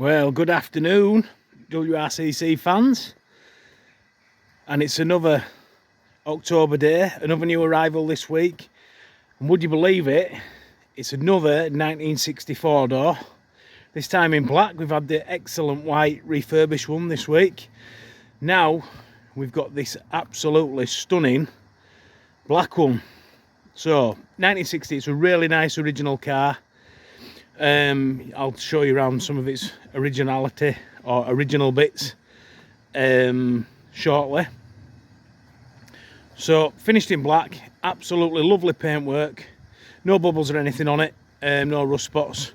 Well, good afternoon, WRCC fans, and it's another October day, another new arrival this week, and would you believe it, it's another 1964 door, this time in black. We've had the excellent white refurbished one this week. Now we've got this absolutely stunning black one. So 1960, it's a really nice original car. I'll show you around some of its originality or original bits shortly. So finished in black, absolutely lovely paintwork, no bubbles or anything on it, no rust spots,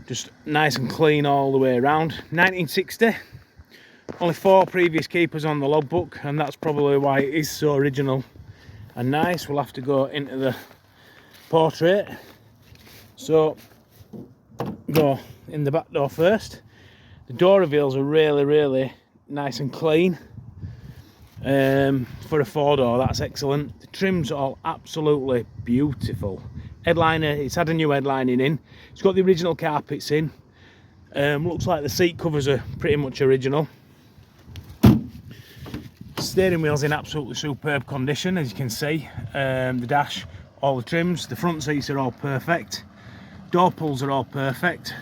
just nice and clean all the way around. 1960, only 4 previous keepers on the logbook, and that's probably why it is so original and nice. We'll have to go into the portrait. So go in the back door first. The door reveals are really nice and clean. For a 4-door, that's excellent. The trim's all absolutely beautiful. Headliner, it's had a new headlining in. It's got the original carpets in. Looks like the seat covers are pretty much original. Steering wheel's in absolutely superb condition, as you can see. The dash, all the trims. The front seats are all perfect. Door pulls are all perfect.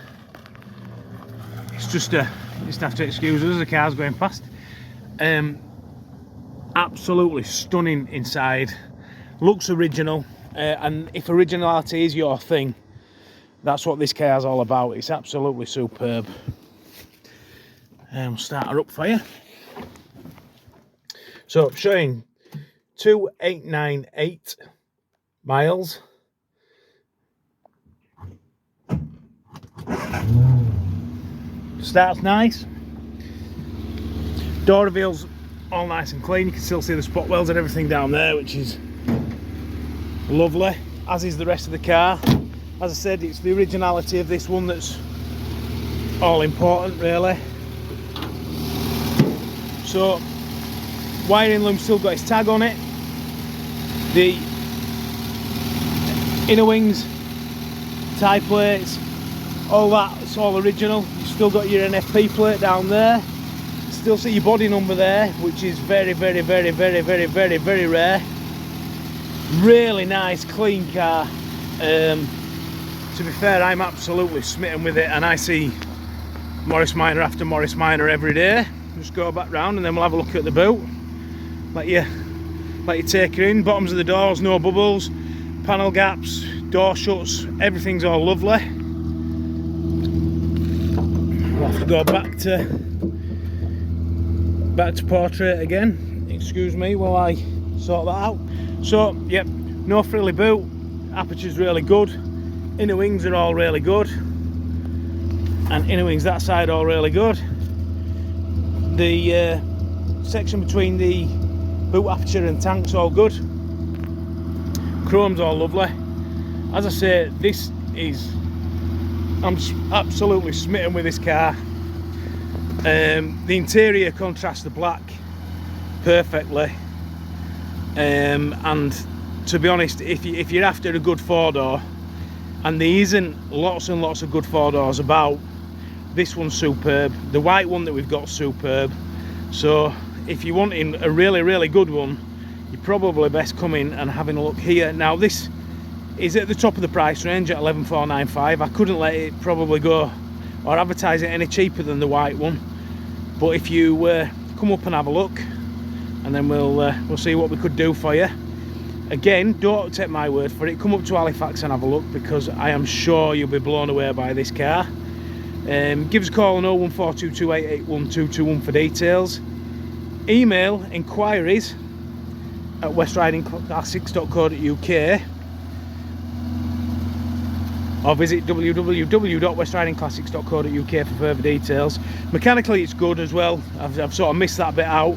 It's just have to excuse us, the car's going past. Absolutely stunning inside. Looks original, and if originality is your thing, that's what this car's all about. It's absolutely superb. We'll start her up for you. So showing 2898 miles. Starts nice. Door reveals all nice and clean. You can still see the spot welds and everything down there, which is lovely, as is the rest of the car. As I said, it's the originality of this one that's all important, really. So wiring loom still got its tag on it. The inner wings, tie plates, all that, it's all original. You've still got your NFP plate down there. Still see your body number there, which is very rare. Really nice, clean car. To be fair, I'm absolutely smitten with it, and I see Morris Minor after Morris Minor every day. Just go back round and then we'll have a look at the boot. Let you take her in. Bottoms of the doors, no bubbles. Panel gaps, door shuts, everything's all lovely. We'll have to go back to portrait again. Excuse me while I sort that out. So yep, no frilly boot. Aperture's really good. Inner wings are all really good, and inner wings that side all really good. The section between the boot aperture and tank's all good. Chrome's all lovely. As I say, I'm just absolutely smitten with this car. The interior contrasts the black perfectly, and to be honest, if you're after a good 4-door, and there isn't lots and lots of good 4-doors about, this one's superb. The white one that we've got, superb. So if you're wanting a really good one, you're probably best coming and having a look here. Now this is at the top of the price range at 11,495. I couldn't let it probably go or advertise it any cheaper than the white one, but if you come up and have a look, and then we'll see what we could do for you. Again, don't take my word for it, come up to Halifax and have a look, because I am sure you'll be blown away by this car. Give us a call on 01422881221 for details. Email inquiries at westridingclassics.co.uk, or visit www.westridingclassics.co.uk for further details. Mechanically it's good as well. I've sort of missed that bit out.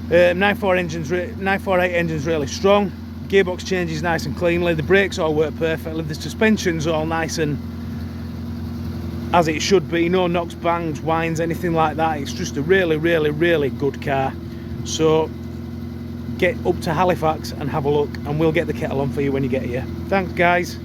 948 engine's really strong. Gearbox changes nice and cleanly. The brakes all work perfectly. The suspension's all nice and as it should be. No knocks, bangs, whines, anything like that. It's just a really good car. So get up to Halifax and have a look, and we'll get the kettle on for you when you get here. Thanks guys.